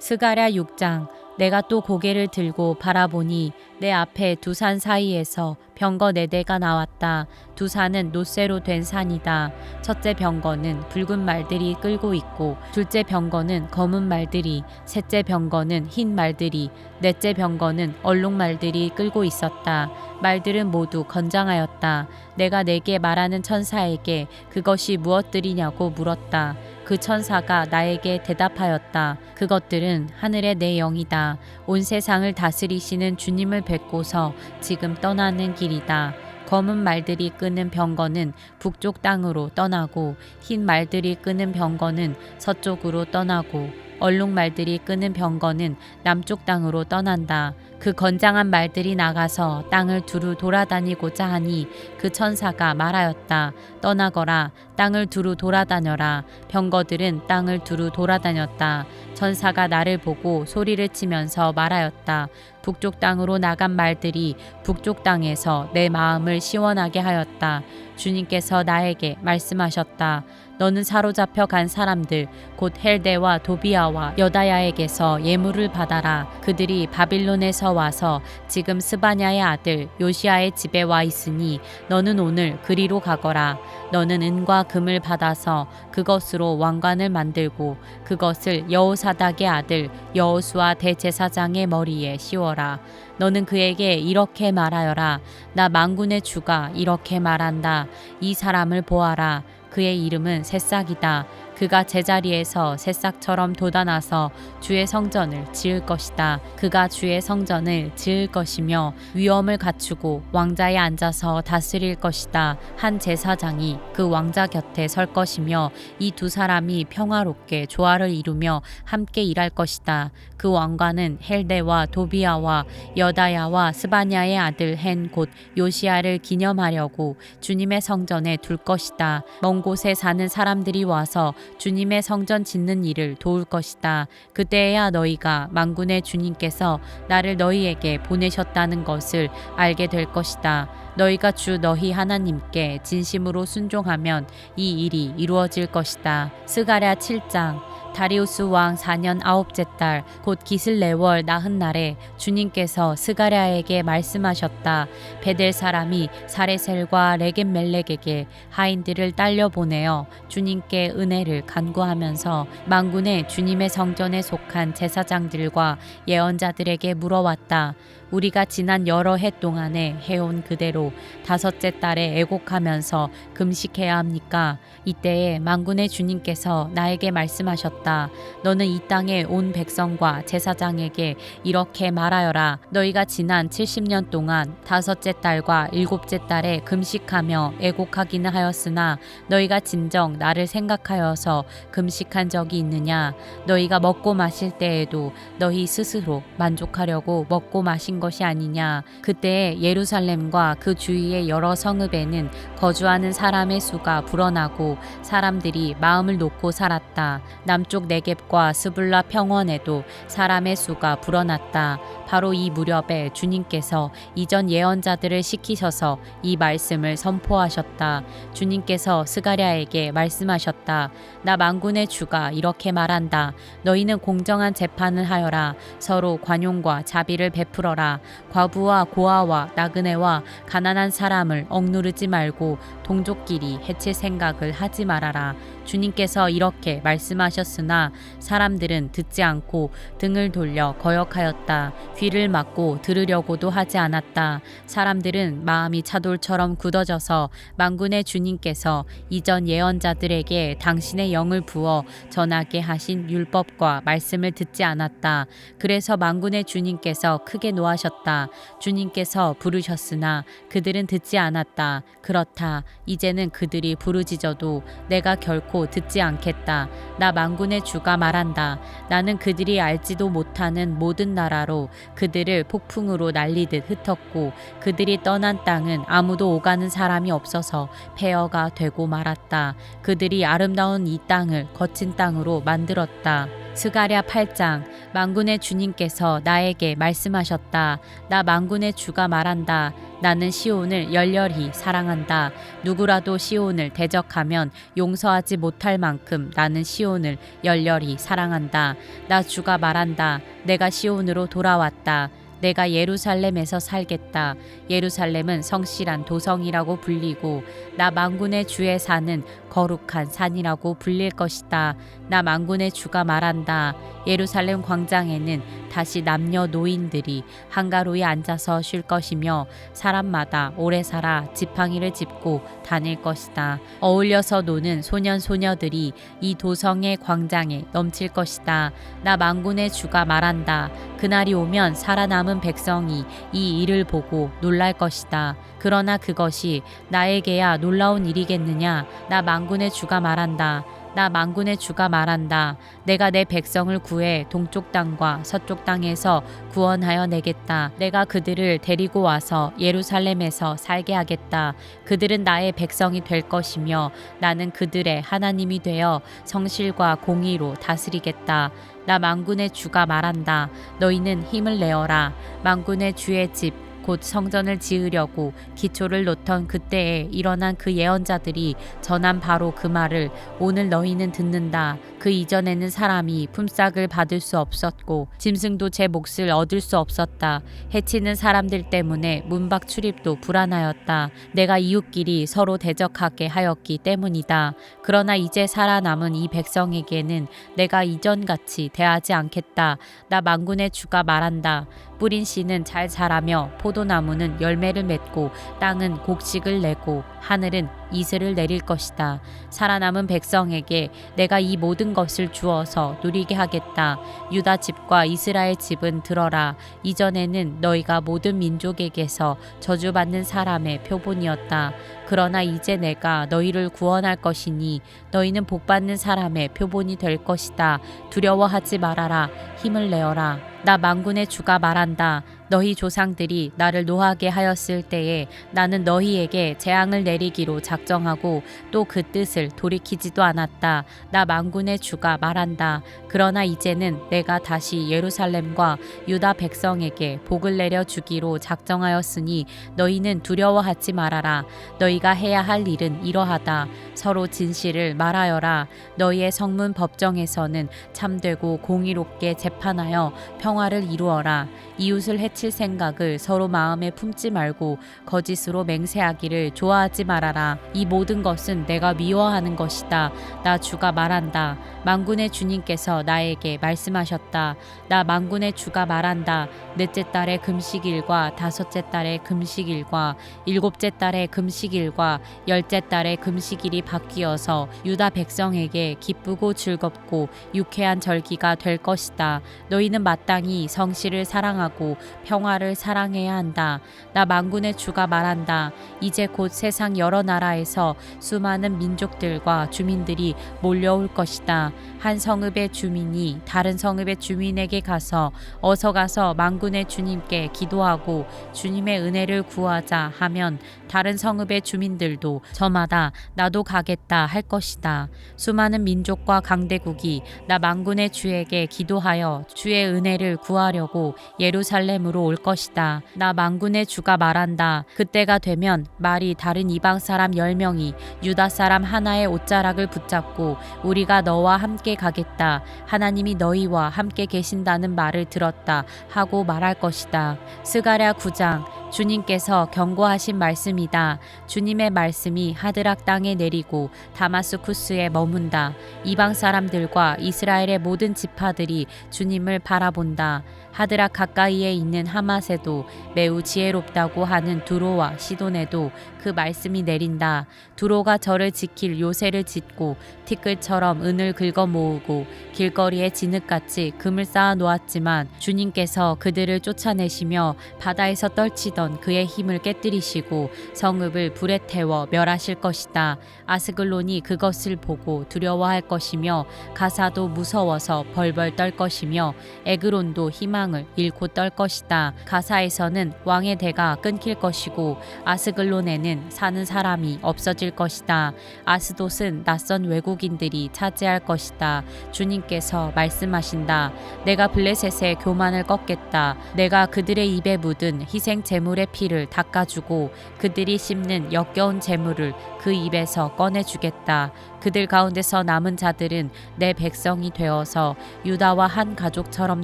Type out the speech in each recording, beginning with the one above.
스가랴 6장. 내가 또 고개를 들고 바라보니 내 앞에 두 산 사이에서 병거 4대가 나왔다. 두 산은 놋쇠로 된 산이다. 첫째 병거는 붉은 말들이 끌고 있고, 둘째 병거는 검은 말들이, 셋째 병거는 흰 말들이, 넷째 병거는 얼룩 말들이 끌고 있었다. 말들은 모두 건장하였다. 내가 내게 말하는 천사에게 그것이 무엇들이냐고 물었다. 그 천사가 나에게 대답하였다. 그것들은 하늘의 내 영이다. 온 세상을 다스리시는 주님을 뵙고서 지금 떠나는 길이다. 검은 말들이 끄는 병거는 북쪽 땅으로 떠나고, 흰 말들이 끄는 병거는 서쪽으로 떠나고, 얼룩 말들이 끄는 병거는 남쪽 땅으로 떠난다. 그 건장한 말들이 나가서 땅을 두루 돌아다니고자 하니 그 천사가 말하였다. 떠나거라. 땅을 두루 돌아다녀라. 병거들은 땅을 두루 돌아다녔다. 천사가 나를 보고 소리를 치면서 말하였다. 북쪽 땅으로 나간 말들이 북쪽 땅에서 내 마음을 시원하게 하였다. 주님께서 나에게 말씀하셨다. 너는 사로잡혀 간 사람들 곧 헬데와 도비아와 여다야에게서 예물을 받아라. 그들이 바빌론에서 와서 지금 스바냐의 아들 요시아의 집에 와 있으니 너는 오늘 그리로 가거라. 너는 은과 금을 받아서 그것으로 왕관을 만들고 그것을 여호사닥의 아들 여호수아 대제사장의 머리에 씌워라. 너는 그에게 이렇게 말하여라. 나 만군의 주가 이렇게 말한다. 이 사람을 보아라. 그의 이름은 새싹이다. 그가 제자리에서 새싹처럼 돋아나서 주의 성전을 지을 것이다. 그가 주의 성전을 지을 것이며 위엄을 갖추고 왕자에 앉아서 다스릴 것이다. 한 제사장이 그 왕자 곁에 설 것이며 이 두 사람이 평화롭게 조화를 이루며 함께 일할 것이다. 그 왕관은 헬데와 도비아와 여다야와 스바냐의 아들 헨 곧 요시아를 기념하려고 주님의 성전에 둘 것이다. 먼 곳에 사는 사람들이 와서 주님의 성전 짓는 일을 도울 것이다. 그때야 너희가 만군의 주님께서 나를 너희에게 보내셨다는 것을 알게 될 것이다. 너희가 주 너희 하나님께 진심으로 순종하면 이 일이 이루어질 것이다. 스가랴 7장. 다리우스 왕 4년 9째 달 곧 기슬레월 나흔날에 주님께서 스가랴에게 말씀하셨다. 베델 사람이 사레셀과 레겟멜렉에게 하인들을 딸려 보내어 주님께 은혜를 간구하면서 만군의 주님의 성전에 속한 제사장들과 예언자들에게 물어왔다. 우리가 지난 여러 해 동안에 해온 그대로 5째 달에 애곡하면서 금식해야 합니까? 이때에 만군의 주님께서 나에게 말씀하셨다. 너는 이 땅의 온 백성과 제사장에게 이렇게 말하여라. 너희가 지난 70년 동안 5째 달과 7째 달에 금식하며 애곡하기는 하였으나 너희가 진정 나를 생각하여서 금식한 적이 있느냐? 너희가 먹고 마실 때에도 너희 스스로 만족하려고 먹고 마신 것이 아니냐? 그때 예루살렘과 그 주위의 여러 성읍에는 거주하는 사람의 수가 불어나고 사람들이 마음을 놓고 살았다. 남쪽 네겝과 스불라 평원에도 사람의 수가 불어났다. 바로 이 무렵에 주님께서 이전 예언자들을 시키셔서 이 말씀을 선포하셨다. 주님께서 스가랴에게 말씀하셨다. 나 만군의 주가 이렇게 말한다. 너희는 공정한 재판을 하여라. 서로 관용과 자비를 베풀어라. 과부와 고아와 나그네와 가난한 사람을 억누르지 말고 동족끼리 해칠 생각을 하지 말아라. 주님께서 이렇게 말씀하셨으나 사람들은 듣지 않고 등을 돌려 거역하였다. 귀를 막고 들으려고도 하지 않았다. 사람들은 마음이 차돌처럼 굳어져서 만군의 주님께서 이전 예언자들에게 당신의 영을 부어 전하게 하신 율법과 말씀을 듣지 않았다. 그래서 만군의 주님께서 크게 노하셨다. 주님께서 부르셨으나 그들은 듣지 않았다. 그렇다. 이제는 그들이 부르짖어도 내가 결코 듣지 않겠다. 나 만군의 주가 말한다. 나는 그들이 알지도 못하는 모든 나라로 그들을 폭풍으로 날리듯 흩었고 그들이 떠난 땅은 아무도 오가는 사람이 없어서 폐허가 되고 말았다. 그들이 아름다운 이 땅을 거친 땅으로 만들었다. 스가랴 8장. 만군의 주님께서 나에게 말씀하셨다. 나 만군의 주가 말한다. 나는 시온을 열렬히 사랑한다. 누구라도 시온을 대적하면 용서하지 못할 만큼 나는 시온을 열렬히 사랑한다. 나 주가 말한다. 내가 시온으로 돌아왔다. 내가 예루살렘에서 살겠다. 예루살렘은 성실한 도성이라고 불리고 나 만군의 주의 산은 거룩한 산이라고 불릴 것이다. 나 만군의 주가 말한다. 예루살렘 광장에는 다시 남녀 노인들이 한가로이 앉아서 쉴 것이며 사람마다 오래 살아 지팡이를 짚고 다닐 것이다. 어울려서 노는 소년 소녀들이 이 도성의 광장에 넘칠 것이다. 나 만군의 주가 말한다. 그날이 오면 살아남은 백성이 이 일을 보고 놀랄 것이다. 그러나 그것이 나에게야 놀라운 일이겠느냐? 나 만군의 주가 말한다. 나 만군의 주가 말한다. 내가 내 백성을 구해 동쪽 땅과 서쪽 땅에서 구원하여 내겠다. 내가 그들을 데리고 와서 예루살렘에서 살게 하겠다. 그들은 나의 백성이 될 것이며 나는 그들의 하나님이 되어 성실과 공의로 다스리겠다. 나 만군의 주가 말한다. 너희는 힘을 내어라. 만군의 주의 집 곧 성전을 지으려고 기초를 놓던 그때에 일어난 그 예언자들이 전한 바로 그 말을 오늘 너희는 듣는다. 그 이전에는 사람이 품삯을 받을 수 없었고 짐승도 제 몫을 얻을 수 없었다. 해치는 사람들 때문에 문밖 출입도 불안하였다. 내가 이웃끼리 서로 대적하게 하였기 때문이다. 그러나 이제 살아남은 이 백성에게는 내가 이전같이 대하지 않겠다. 나 만군의 주가 말한다. 뿌린 씨는 잘 자라며 포도나무는 열매를 맺고 땅은 곡식을 내고 하늘은 이슬을 내릴 것이다. 살아남은 백성에게 내가 이 모든 것을 주어서 누리게 하겠다. 유다 집과 이스라엘 집은 들어라. 이전에는 너희가 모든 민족에게서 저주받는 사람의 표본이었다. 그러나 이제 내가 너희를 구원할 것이니 너희는 복받는 사람의 표본이 될 것이다. 두려워하지 말아라. 힘을 내어라. 나 만군의 주가 말한다. 너희 조상들이 나를 노하게 하였을 때에 나는 너희에게 재앙을 내리기로 작정하고 또 그 뜻을 돌이키지도 않았다. 나 만군의 주가 말한다. 그러나 이제는 내가 다시 예루살렘과 유다 백성에게 복을 내려 주기로 작정하였으니 너희는 두려워하지 말아라. 너희가 해야 할 일은 이러하다. 서로 진실을 말하여라. 너희의 성문 법정에서는 참되고 공의롭게 재판하여 평화를 이루어라. 이웃을 해칠 생각을 서로 마음에 품지 말고 거짓으로 맹세하기를 좋아하지 말아라. 이 모든 것은 내가 미워하는 것이다. 나 주가 말한다. 만군의 주님께서 나에게 말씀하셨다. 나 만군의 주가 말한다. 넷째 달의 금식일과 다섯째 달의 금식일과 일곱째 달의 금식일과 열째 달의 금식일이 바뀌어서 유다 백성에게 기쁘고 즐겁고 유쾌한 절기가 될 것이다. 너희는 마땅히 성실을 사랑하고 평화를 사랑해야 한다. 나 만군의 주가 말한다. 이제 곧 세상 여러 나라에서 수많은 민족들과 주민들이 몰려올 것이다. 한 성읍의 주민이 다른 성읍의 주민에게 가서 어서 가서 만군의 주님께 기도하고 주님의 은혜를 구하자 하면 다른 성읍의 주민들도 저마다 나도 가겠다 할 것이다. 수많은 민족과 강대국이 나 만군의 주에게 기도하여 주의 은혜를 구하려고 예루살렘으로 올 것이다. 나 만군의 주가 말한다. 그때가 되면 말이 다른 이방 사람 10명이 유다 사람 하나의 옷자락을 붙잡고 우리가 너와 함께 가겠다. 하나님이 너희와 함께 계신다는 말을 들었다 하고 말할 것이다. 스가랴 9장. 주님께서 경고하신 말씀이다. 주님의 말씀이 하드락 땅에 내리고 다마스쿠스에 머문다. 이방 사람들과 이스라엘의 모든 지파들이 주님을 바라본다. 하드락 가까이에 있는 하맛에도 매우 지혜롭다고 하는 두로와 시돈에도 그 말씀이 내린다. 두로가 저를 지킬 요새를 짓고 티끌처럼 은을 긁어 모으고 길거리에 진흙같이 금을 쌓아 놓았지만 주님께서 그들을 쫓아내시며 바다에서 떨치던 그의 힘을 깨뜨리시고 성읍을 불에 태워 멸하실 것이다. 아스글론이 그것을 보고 두려워할 것이며 가사도 무서워서 벌벌 떨 것이며 에그론도 희망 희망을 잃고 떨 것이다. 가사에서는 왕의 대가 끊길 것이고 아스글론에는 사는 사람이 없어질 것이다. 아스돗은 낯선 외국인들이 차지할 것이다. 주님께서 말씀하신다. 내가 블레셋의 교만을 꺾겠다. 내가 그들의 입에 묻은 희생 제물의 피를 닦아주고 그들이 씹는 역겨운 제물을 그 입에서 꺼내주겠다. 그들 가운데서 남은 자들은 내 백성이 되어서 유다와 한 가족처럼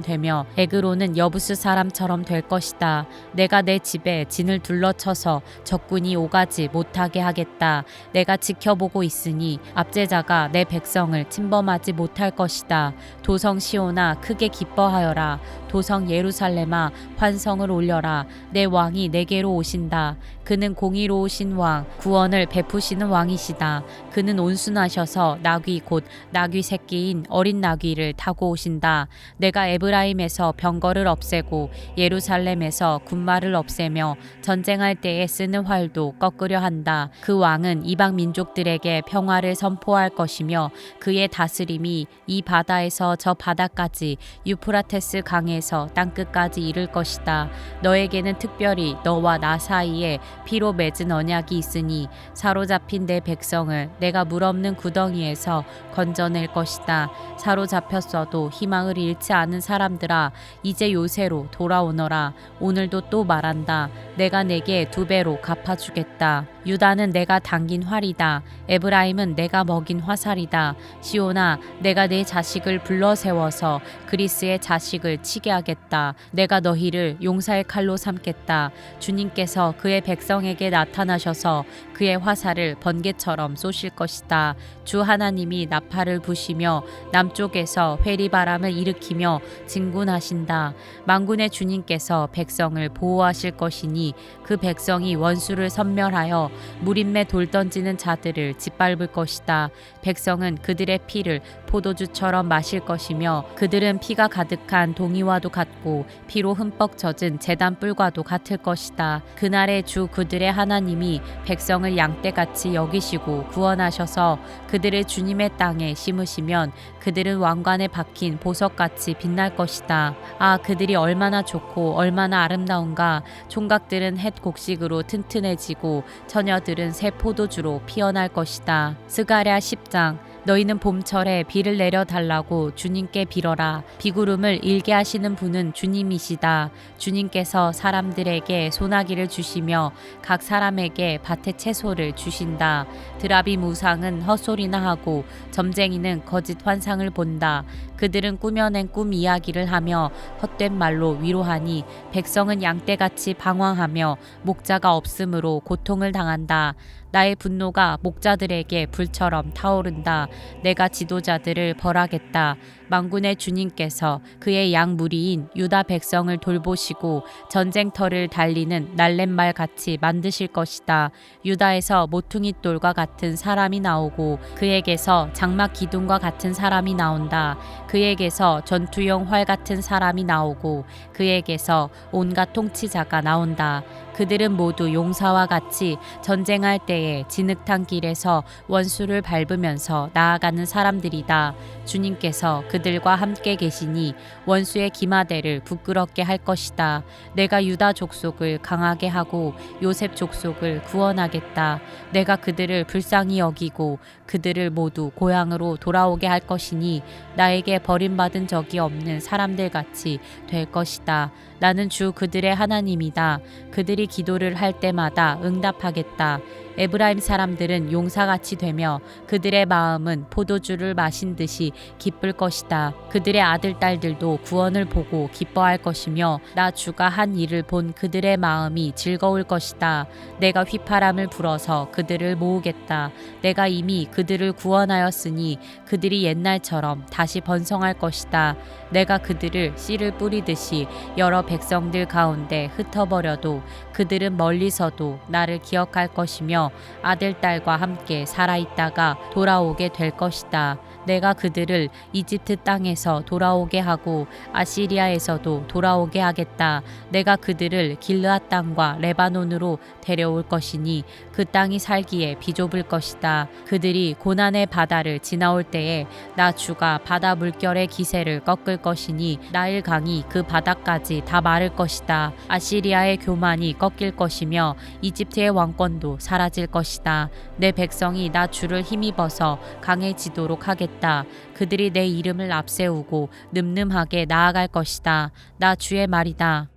되며 에그로는 여부스 사람처럼 될 것이다. 내가 내 집에 진을 둘러쳐서 적군이 오가지 못하게 하겠다. 내가 지켜보고 있으니 압제자가 내 백성을 침범하지 못할 것이다. 도성 시온아 크게 기뻐하여라. 도성 예루살렘아 환성을 올려라. 내 왕이 내게로 오신다. 그는 공의로우신 왕, 구원을 베푸시는 왕이시다. 그는 온순하셔서 나귀 곧 나귀 새끼인 어린 나귀를 타고 오신다. 내가 에브라임에서 병거를 없애고 예루살렘에서 군마를 없애며 전쟁할 때에 쓰는 활도 꺾으려 한다. 그 왕은 이방 민족들에게 평화를 선포할 것이며 그의 다스림이 이 바다에서 저 바다까지 유프라테스 강에서 땅끝까지 이를 것이다. 너에게는 특별히 너와 나 사이에 피로 맺은 언약이 있으니 사로잡힌 내 백성을 내가 물 없는 구덩이에서 건져낼 것이다. 사로잡혔어도 희망을 잃지 않은 사람들아 이제 요새로 돌아오너라. 오늘도 또 말한다. 내가 내게 2배로 갚아주겠다. 유다는 내가 당긴 활이다. 에브라임은 내가 먹인 화살이다. 시온아 내가 내 자식을 불러 세워서 그리스의 자식을 치게 하겠다. 내가 너희를 용사의 칼로 삼겠다. 주님께서 그의 백성에게 나타나셔서 그의 화살을 번개처럼 쏘실 것이다. 주 하나님이 나팔을 부시며 남쪽에서 회리바람을 일으키며 진군하신다. 만군의 주님께서 백성을 보호하실 것이니 그 백성이 원수를 섬멸하여 무림매 돌 던지는 자들을 짓밟을 것이다. 백성은 그들의 피를 포도주처럼 마실 것이며 그들은 피가 가득한 동이와도 같고 피로 흠뻑 젖은 제단 뿔과도 같을 것이다. 그날에 주 그들의 하나님이 백성을 양떼같이 여기시고 구원하셔서 그들을 주님의 땅에 심으시면 그들은 왕관에 박힌 보석같이 빛날 것이다. 아 그들이 얼마나 좋고 얼마나 아름다운가. 총각들은 햇 곡식으로 튼튼해지고 처녀들은 새 포도주로 피어날 것이다. 스가랴 10장 너희는 봄철에 비를 내려달라고 주님께 빌어라. 비구름을 일게 하시는 분은 주님이시다. 주님께서 사람들에게 소나기를 주시며 각 사람에게 밭의 채소를 주신다. 드라비 무상은 헛소리나 하고 점쟁이는 거짓 환상을 본다. 그들은 꾸며낸 꿈 이야기를 하며 헛된 말로 위로하니 백성은 양떼같이 방황하며 목자가 없으므로 고통을 당한다. 나의 분노가 목자들에게 불처럼 타오른다. 내가 지도자들을 벌하겠다. 만군의 주님께서 그의 양 무리인 유다 백성을 돌보시고 전쟁터를 달리는 날렛말 같이 만드실 것이다. 유다에서 모퉁이 돌과 같은 사람이 나오고 그에게서 장막 기둥과 같은 사람이 나온다. 그에게서 전투용 활 같은 사람이 나오고 그에게서 온갖 통치자가 나온다. 그들은 모두 용사와 같이 전쟁할 때에 진흙탕 길에서 원수를 밟으면서 나아가는 사람들이다. 주님께서 그들과 함께 계시니 원수의 기마대를 부끄럽게 할 것이다. 내가 유다 족속을 강하게 하고 요셉 족속을 구원하겠다. 내가 그들을 불쌍히 여기고 그들을 모두 고향으로 돌아오게 할 것이니 나에게 버림받은 적이 없는 사람들 같이 될 것이다. 나는 주 그들의 하나님이다. 그들이 기도를 할 때마다 응답하겠다. 에브라임 사람들은 용사같이 되며 그들의 마음은 포도주를 마신 듯이 기쁠 것이다. 그들의 아들 딸들도 구원을 보고 기뻐할 것이며 나 주가 한 일을 본 그들의 마음이 즐거울 것이다. 내가 휘파람을 불어서 그들을 모으겠다. 내가 이미 그들을 구원하였으니 그들이 옛날처럼 다시 번성할 것이다. 내가 그들을 씨를 뿌리듯이 여러 백성들 가운데 흩어버려도 그들은 멀리서도 나를 기억할 것이며 아들, 딸과 함께 살아있다가 돌아오게 될 것이다. 내가 그들을 이집트 땅에서 돌아오게 하고 아시리아에서도 돌아오게 하겠다. 내가 그들을 길르앗 땅과 레바논으로 데려올 것이니 그 땅이 살기에 비좁을 것이다. 그들이 고난의 바다를 지나올 때에 나 주가 바다 물결의 기세를 꺾을 것이니 나일 강이 그 바다까지 다 마를 것이다. 아시리아의 교만이 꺾일 것이며 이집트의 왕권도 사라질 것이다. 내 백성이 나 주를 힘입어서 강해지도록 하겠다. 그들이 내 이름을 앞세우고 늠름하게 나아갈 것이다. 나 주의 말이다.